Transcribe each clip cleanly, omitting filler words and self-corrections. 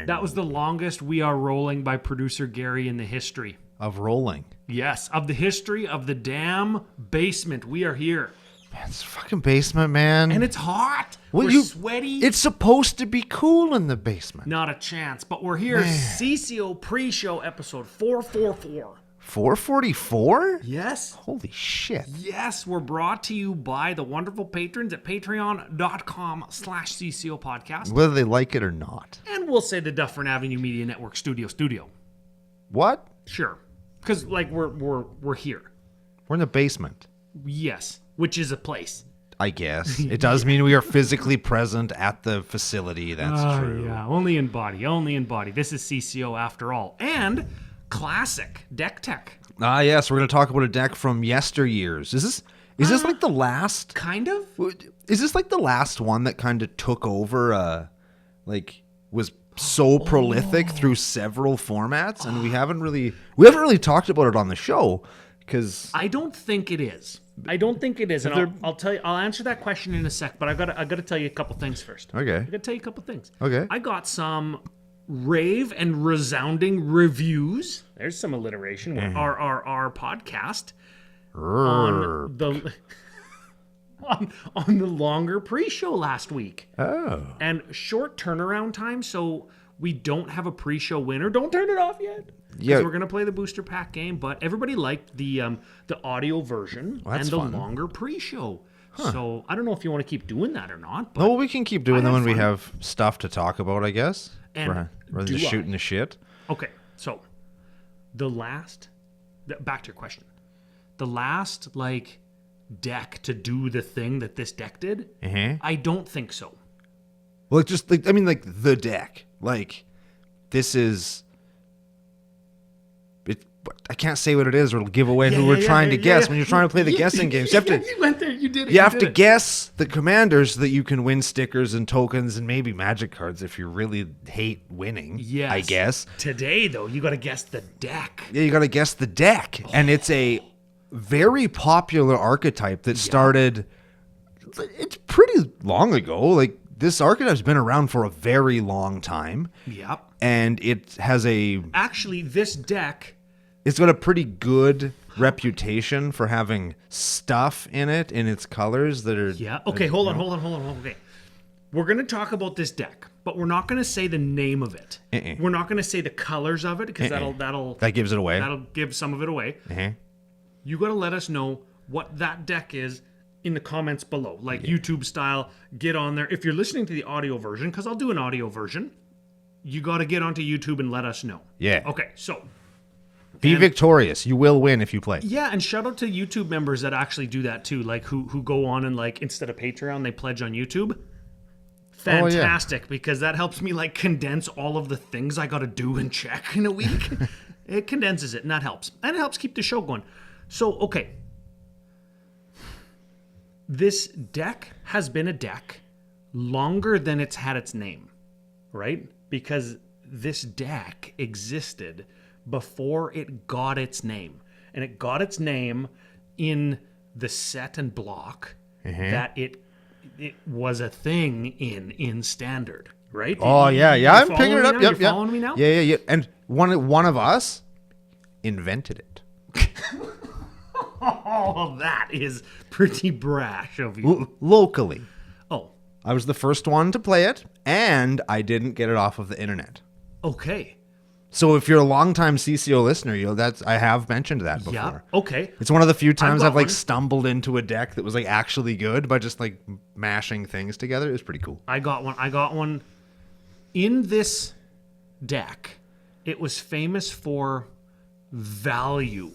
That was the longest we are rolling by producer Gary in the history. Of rolling? Yes, of the history of the damn basement. We are here. Man, it's a fucking basement, man. And it's hot. Well, we're sweaty. It's supposed to be cool in the basement. Not a chance, but we're here. Man. CCO Pre-Show episode 444. 444? Yes. Holy shit. Yes, we're brought to you by the wonderful patrons at patreon.com/CCO Podcast. Whether they like it or not. And we'll say the Dufferin Avenue Media Network studio. What? Sure. Because, like, we're here. We're in the basement. Yes, which is a place. I guess. It does mean we are physically present at the facility. That's true. Yeah, only in body. This is CCO after all. And classic deck tech. Yes, we're going to talk about a deck from yesteryears. Is this like the last? Kind of? Is this like the last one that kind of took over, was so prolific through several formats, and we haven't really talked about it on the show because I don't think it is. And I'll tell you. I'll answer that question in a sec. But I got to tell you a couple things first. Okay. I got to tell you a couple things. Okay. I got some rave and resounding reviews. There's some alliteration. RRR podcast on the on the longer pre-show last week. Oh. And short turnaround time, so we don't have a pre-show winner. Don't turn it off yet. Yeah, we're gonna play the booster pack game, but everybody liked the audio version and the fun. Longer pre-show. Huh. So I don't know if you want to keep doing that or not. But well, we can keep doing them when we have stuff to talk about, I guess. And rather than shooting the shit. Okay, so back to your question. The last deck to do the thing that this deck did, I don't think so. Well, the deck. This is. I can't say what it is, or it'll give away who we're trying to guess. When you're trying to play the guessing games, you have to. You went there. You did it. You have to guess the commanders so that you can win stickers and tokens and maybe magic cards if you really hate winning. Yes. I guess. Today, though, you got to guess the deck. Yeah, you got to guess the deck, and it's a very popular archetype that started. It's pretty long ago. This archetype's been around for a very long time. Yep. And it has actually this deck. It's got a pretty good reputation for having stuff in its colors that are... Yeah. Okay, hold on. Okay. We're going to talk about this deck, but we're not going to say the name of it. We're not going to say the colors of it, because that gives it away. That'll give some of it away. You got to let us know what that deck is in the comments below, YouTube style. Get on there. If you're listening to the audio version, because I'll do an audio version, you got to get onto YouTube and let us know. Yeah. Okay, so... Be victorious. You will win if you play. Yeah, and shout out to YouTube members that actually do that too, who go on and instead of Patreon, they pledge on YouTube. Fantastic, because that helps me condense all of the things I got to do and check in a week. It condenses it, and that helps. And it helps keep the show going. So, okay. This deck has been a deck longer than it's had its name, right? Because this deck existed before it got its name. And it got its name in the set and block that it was a thing in Standard, right? I'm picking it up. You're following me now? Yeah. And one of us invented it. Oh, that is pretty brash of you. Locally. Oh. I was the first one to play it, and I didn't get it off of the internet. Okay. So if you're a longtime CCO listener, I have mentioned that before. Yeah. Okay. It's one of the few times I've stumbled into a deck that was actually good by just mashing things together. It was pretty cool. I got one. In this deck, it was famous for value.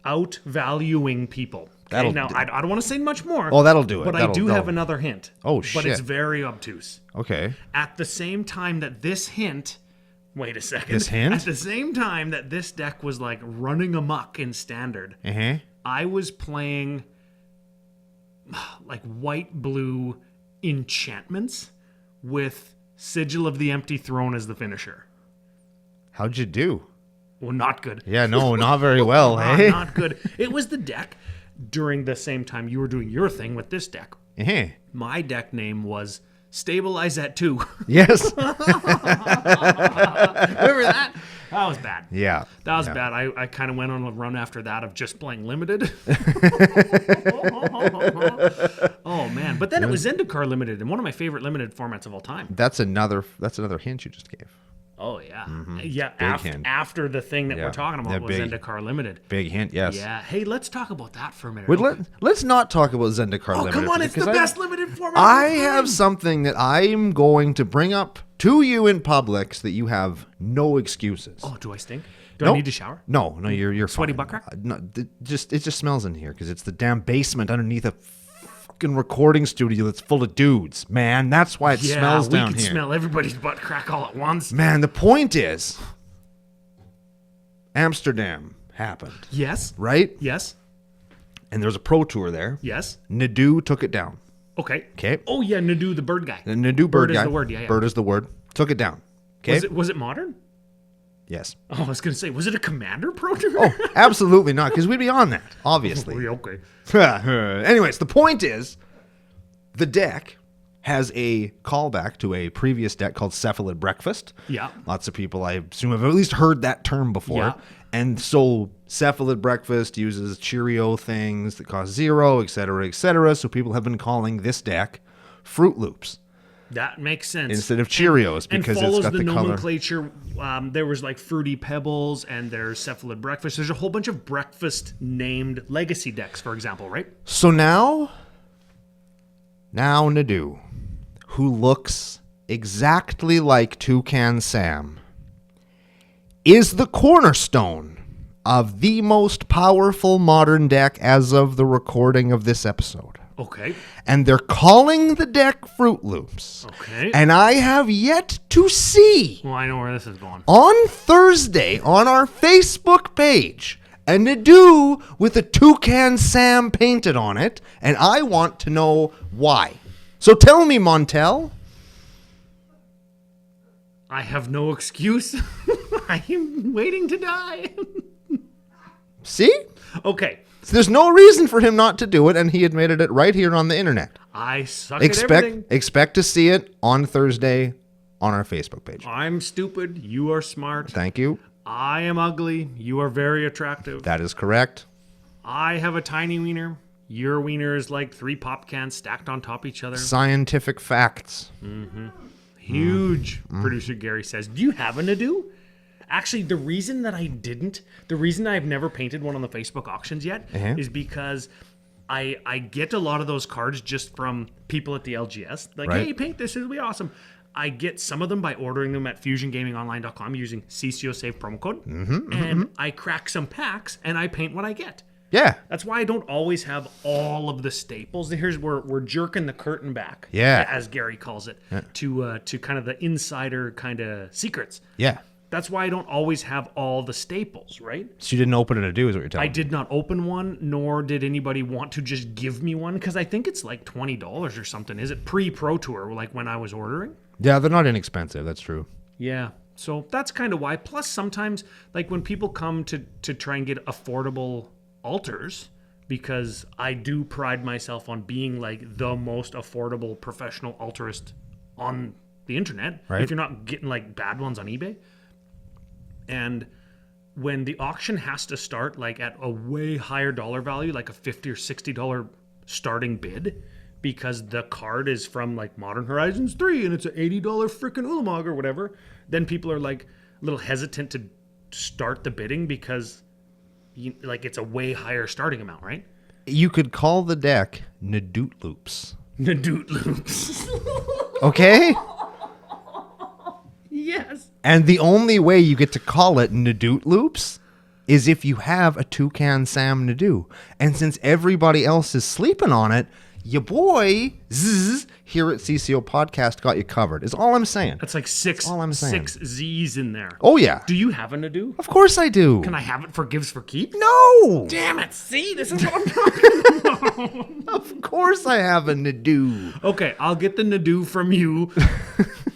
Outvaluing people. Okay, now, I don't want to say much more. Oh, that'll do it. But I do have another hint. Oh, But it's shit. very obtuse. Okay. At the same time that this hint... Wait a second. This hint? At the same time that this deck was like running amok in Standard, I was playing like white-blue enchantments with Sigil of the Empty Throne as the finisher. How'd you do? Well, not good. Yeah, no, not very well, hey? Not good. It was the deck during the same time you were doing your thing with this deck. My deck name was Stabilize at 2. Yes. Remember that? That was bad. Yeah. That was bad. I kind of went on a run after that of just playing limited. Oh, man. But then it was Zendikar limited, and one of my favorite limited formats of all time. That's another hint you just gave. Oh, yeah. Yeah, after the thing that we're talking about was Zendikar limited. Big hint, yes. Yeah. Hey, let's talk about that for a minute. Wait, let's not talk about Zendikar limited. Oh, come on. It's the best limited format. I have something that I'm going to bring up to you in public so that you have no excuses. Oh, do I stink? Do I need to shower? No, you're Sweaty fine. butt crack? No, it just smells in here because it's the damn basement underneath a fucking recording studio that's full of dudes, man. That's why it smells down here. We can smell everybody's butt crack all at once. Man, the point is, Amsterdam happened. Yes. Right? Yes. And there was a pro tour there. Yes. Nadu took it down. Okay. Okay. Oh, yeah, Nadu, the bird guy. The Nadu bird guy. Is the word, yeah. Bird is the word. Took it down. Okay. Was it modern? Yes. Oh, I was going to say, was it a Commander Pro Tour? Oh, absolutely not, because we'd be on that, obviously. Okay. Anyways, the point is, the deck has a callback to a previous deck called Cephalid Breakfast. Yeah. Lots of people, I assume, have at least heard that term before. Yeah. And so Cephalid Breakfast uses Cheerio things that cost 0, etc., etc. So people have been calling this deck Fruit Loops. That makes sense. Instead of Cheerios, because it's got the color. Nomenclature. There was like Fruity Pebbles and there's Cephalid Breakfast. There's a whole bunch of breakfast named legacy decks, for example, right? So now Nadu, who looks exactly like Toucan Sam, is the cornerstone of the most powerful modern deck as of the recording of this episode. Okay. And they're calling the deck Fruit Loops. Okay. And I have yet to see. Well, I know where this is going. On Thursday, on our Facebook page, a Nadu with a Toucan Sam painted on it. And I want to know why. So tell me, Montel. I have no excuse. I am waiting to die. See? Okay. So there's no reason for him not to do it, and he admitted it right here on the internet. I suck at everything. Expect to see it on Thursday on our Facebook page. I'm stupid. You are smart. Thank you. I am ugly. You are very attractive. That is correct. I have a tiny wiener. Your wiener is like 3 pop cans stacked on top of each other. Scientific facts. Huge. Producer Gary says, do you have a Nadu? Actually, the reason I've never painted one on the Facebook auctions yet is because I get a lot of those cards just from people at the LGS. Like, hey, paint this, it'll be awesome. I get some of them by ordering them at fusiongamingonline.com using CCO Save promo code. And I crack some packs and I paint what I get. Yeah. That's why I don't always have all of the staples. Here's where we're jerking the curtain back. Yeah. As Gary calls it, to kind of the insider kind of secrets. Yeah. That's why I don't always have all the staples, right? So you didn't open a Nadu is what you're telling me. I did not open one, nor did anybody want to just give me one, because I think it's like $20 or something. Is it pre-Pro Tour, like when I was ordering? Yeah, they're not inexpensive. That's true. Yeah. So that's kind of why. Plus, sometimes, like when people come to try and get affordable altars, because I do pride myself on being like the most affordable professional altarist on the internet. Right. If you're not getting like bad ones on eBay. And when the auction has to start like at a way higher dollar value, like a $50 or $60 starting bid, because the card is from like Modern Horizons 3 and it's an $80 freaking Ulamog or whatever, then people are like a little hesitant to start the bidding because like it's a way higher starting amount, right? You could call the deck Nadoot Loops. Nadoot Loops. Okay? Yes. And the only way you get to call it Nadoot Loops is if you have a Toucan Sam Nadeau. And since everybody else is sleeping on it, your boy Zzz here at CCO Podcast got you covered. Is all I'm saying. That's like six Z's in there. Oh, yeah. Do you have a Nadeau? Of course I do. Can I have it for Gives for Keep? No. Damn it. See, this is what I'm talking about. Of course I have a Nadeau. Okay, I'll get the Nadeau from you,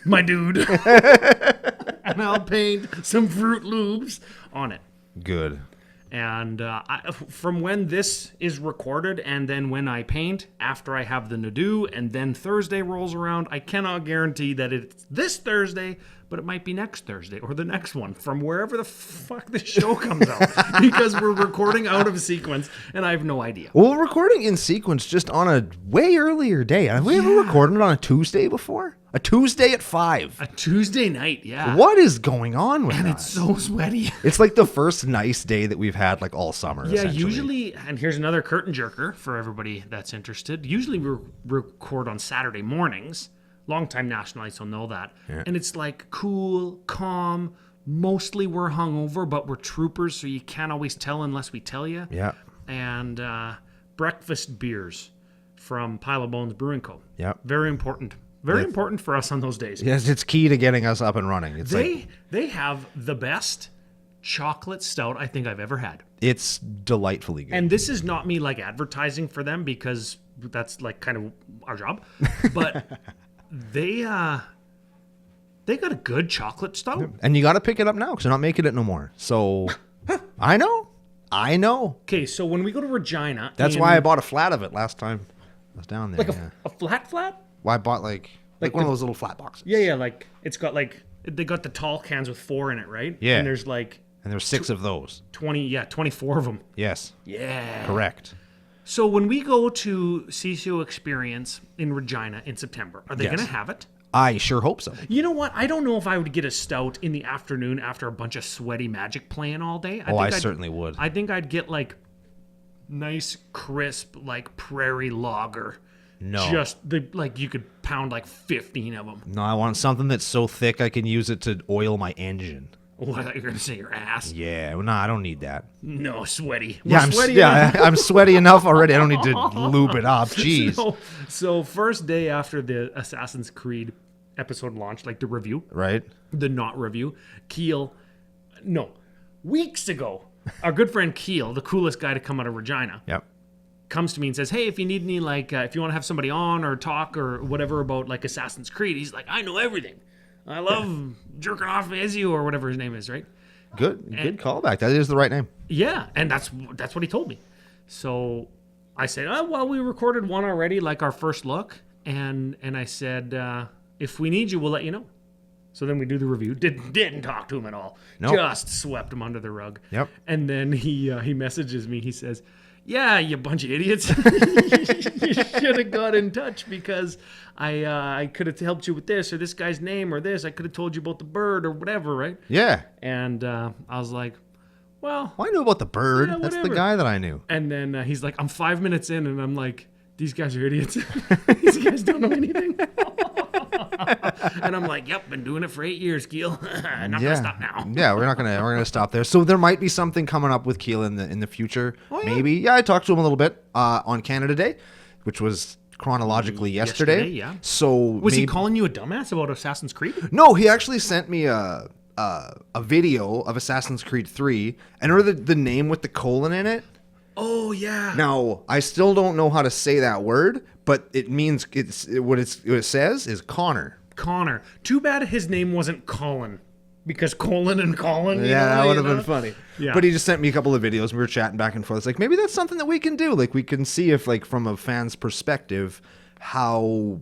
my dude. And I'll paint some Fruit Loops on it. Good. And from when this is recorded and then when I paint, after I have the Nadeau and then Thursday rolls around, I cannot guarantee that it's this Thursday, but it might be next Thursday or the next one from wherever the fuck this show comes out. Because we're recording out of sequence and I have no idea. Well, we're recording in sequence just on a way earlier day. Have we ever recorded on a Tuesday before? A Tuesday at 5. A Tuesday night, yeah. What is going on with And us? it's so sweaty. It's like the first nice day that we've had like all summer. Yeah, essentially. usually, and here's another curtain jerker for everybody that's interested. Usually we record on Saturday mornings. Longtime nationalites will know that. Yeah. And it's like cool, calm. Mostly we're hungover, but we're troopers, so you can't always tell unless we tell you. Yeah. And breakfast beers from Pile of Bones Brewing Co. Yeah. Very important. Very important for us on those days. Yes, it's key to getting us up and running. It's they have the best chocolate stout I think I've ever had. It's delightfully good. And this is not me like advertising for them because that's like kind of our job. But they got a good chocolate stout. And you got to pick it up now because they're not making it no more. So I know. Okay, so when we go to Regina, that's why I bought a flat of it last time I was down there. Like a flat? Well, I bought like one of those little flat boxes. Yeah, like it's got like they got the tall cans with 4 in it, right? Yeah. And there's like 6 of those. 24 of them. Yes. Yeah. Correct. So when we go to CCO Experience in Regina in September, are they going to have it? I sure hope so. You know what? I don't know if I would get a stout in the afternoon after a bunch of sweaty Magic playing all day. I certainly would. I think I'd get like nice, crisp, like prairie lager. No. Just like you could pound like 15 of them. No, I want something that's so thick I can use it to oil my engine. Oh, I thought you were going to say your ass. Yeah, well, no, I don't need that. No, sweaty. I'm sweaty enough already. I don't need to lube it up. Jeez. So first day after the Assassin's Creed episode launched, like the review. Right. The not review. Weeks ago, our good friend Keel, the coolest guy to come out of Regina. Yep. Comes to me and says, hey, if you need any, like, if you want to have somebody on or talk or whatever about, like, Assassin's Creed, he's like, I know everything. I love jerking off Ezio or whatever his name is, right? Good callback. That is the right name. Yeah, and that's what he told me. So I said, oh, well, we recorded one already, like our first look. And I said, if we need you, we'll let you know. So then we do the review. Didn't talk to him at all. Nope. Just swept him under the rug. Yep. And then he messages me. He says, yeah, you bunch of idiots. You should have got in touch because I could have helped you with this or this guy's name or this. I could have told you about the bird or whatever, right? Yeah. And I was like, well. I knew about the bird. Yeah, that's the guy that I knew. And then he's like, I'm 5 minutes in, and I'm like, these guys are idiots. These guys don't know anything. And I'm like, yep, been doing it for 8 years, Keel. Not gonna stop now. Yeah, we're gonna stop there. So there might be something coming up with Keel in the future. Oh, yeah. Maybe. Yeah, I talked to him a little bit on Canada Day, which was chronologically yesterday. Yeah. So was he calling you a dumbass about Assassin's Creed? No, he actually sent me a video of Assassin's Creed 3, and remember the name with the colon in it? Oh yeah. Now, I still don't know how to say that word, but it means what it says is Connor. Connor. Too bad his name wasn't Colin. Because Colin and Colin. Yeah, that would have been funny. Yeah. But he just sent me a couple of videos and we were chatting back and forth. It's like, maybe that's something that we can do. Like, we can see if, like, from a fan's perspective, how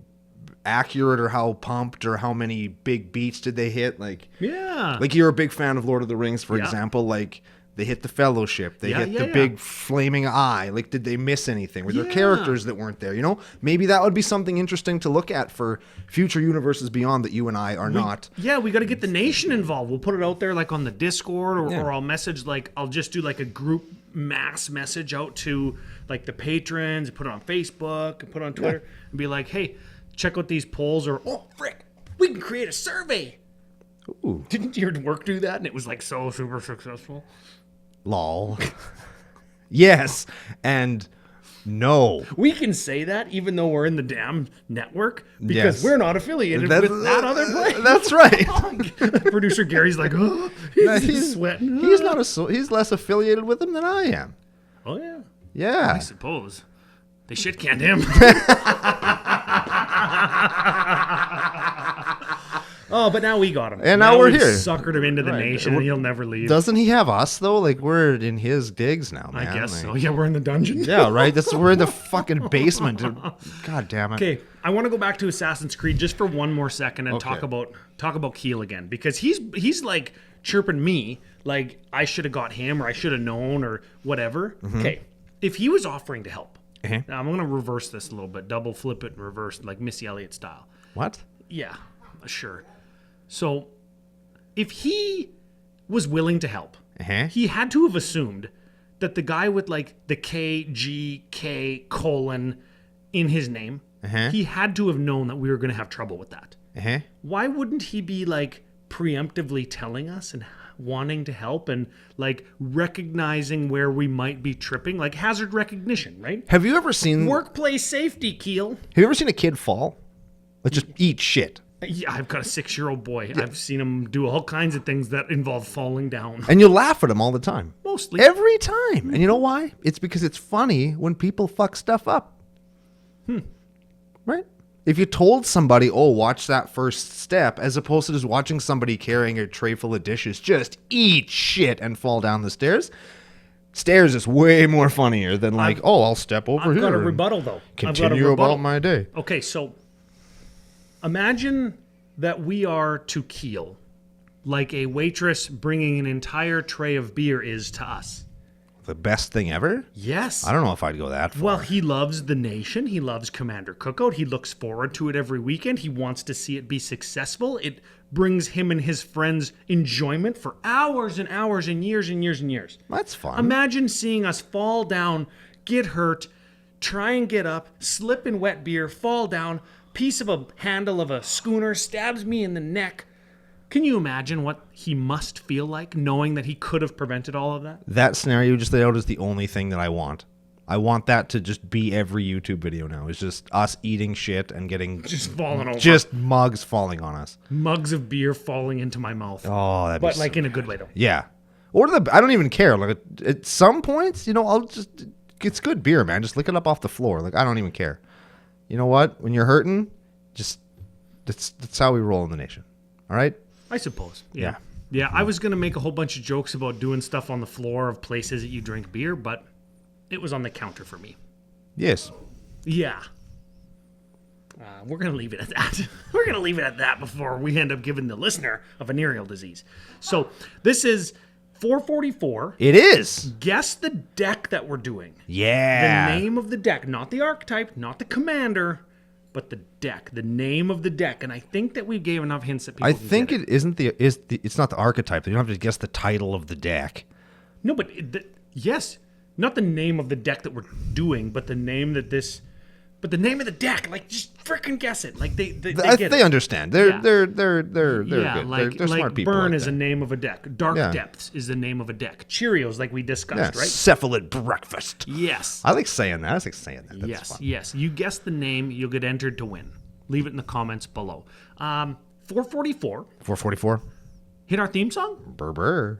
accurate or how pumped or how many big beats did they hit. Like, yeah. Like, you're a big fan of Lord of the Rings, for example. Like, they hit the Fellowship. They hit the big flaming eye. Like, did they miss anything? Were there characters that weren't there? You know, maybe that would be something interesting to look at for future universes beyond that you and I are not. Yeah, we got to get the nation involved. We'll put it out there like on the Discord or I'll message, like, I'll just do like a group mass message out to like the patrons and put it on Facebook and put it on Twitter and be like, hey, check out these polls or, oh, frick, we can create a survey. Ooh. Didn't your work do that? And it was like so super successful. Lol. Yes, and no. We can say that even though we're in the damn network because Yes. we're not affiliated with that other place. That's right. Producer Gary's like, oh, he's sweating. He's not he's less affiliated with them than I am. Oh, yeah. Yeah. I suppose. They shit canned him. Oh, but now we got him. And now we're we've here. Suckered him into the nation, and he'll never leave. Doesn't he have us though? Like we're in his digs now, man. I guess Like- so. Yeah, we're in the dungeon. Yeah, right. We're in the fucking basement. God damn it. Okay, I want to go back to Assassin's Creed just for one more second and talk about Keel again because he's like chirping me like I should have got him or I should have known or whatever. Okay, if he was offering to help, now I'm going to reverse this a little bit, double flip it and reverse like Missy Elliott style. What? Yeah, sure. So if he was willing to help, he had to have assumed that the guy with like the KGK colon in his name, he had to have known that we were going to have trouble with that. Why wouldn't he be like preemptively telling us and wanting to help and like recognizing where we might be tripping, like hazard recognition, right? Have you ever seen Workplace safety, Keel. Have you ever seen a kid fall? Like just eat shit. Yeah, I've got a 6-year-old boy. Yeah. I've seen him do all kinds of things that involve falling down. And you laugh at him all the time. Mostly. Every time. And you know why? It's because it's funny when people fuck stuff up. Right? If you told somebody, oh, watch that first step, as opposed to just watching somebody carrying a tray full of dishes just eat shit and fall down the stairs, stairs is way more funnier than like, I'll step over here. I've got a rebuttal, though. Continue about my day. Okay, so imagine that we are to Keel like a waitress bringing an entire tray of beer is to us. The best thing ever? Yes. I don't know if I'd go that far. Well, he loves the nation. He loves Commander Cookout. He looks forward to it every weekend. He wants to see it be successful. It brings him and his friends enjoyment for hours and hours and years and years and years. That's fun. Imagine seeing us fall down, get hurt, try and get up, slip in wet beer, fall down, piece of a handle of a schooner stabs me in the neck. Can you imagine what he must feel like knowing that he could have prevented all of that? That scenario you just laid out is the only thing that I want. I want that to just be every YouTube video now. It's just us eating shit and getting just falling over. Just mugs falling on us. Mugs of beer falling into my mouth. Oh, that'd be but like in a good way though. Yeah. Or I don't even care. Like at some points, it's good beer, man. Just lick it up off the floor. Like I don't even care. You know what? When you're hurting, just that's how we roll in the nation. All right? I suppose. Yeah. Yeah, I was going to make a whole bunch of jokes about doing stuff on the floor of places that you drink beer, but it was on the counter for me. Yes. Yeah. We're going to leave it at that. We're going to leave it at that before we end up giving the listener a venereal disease. So this is 444. It is. Guess the deck that we're doing. Yeah. The name of the deck, not the archetype, not the commander, but the deck, the name of the deck. And I think that we gave enough hints that people can think get it isn't it's not the archetype. You don't have to guess the title of the deck. No, but yes, not the name of the deck that we're doing, but the name that but the name of the deck. Like, just freaking guess it. Like they get it. They understand. They're Yeah. they're Yeah, good. like They're smart people. Burn like is that. a name of a deck. Dark Yeah. Depths is the name of a deck. Cheerios, like we discussed, right? Cephalid breakfast. Yes. I like saying that. That's Yes, fun. yes. You guess the name, you'll get entered to win. Leave it in the comments below. 444. 444. Hit our theme song. Burr. Burr.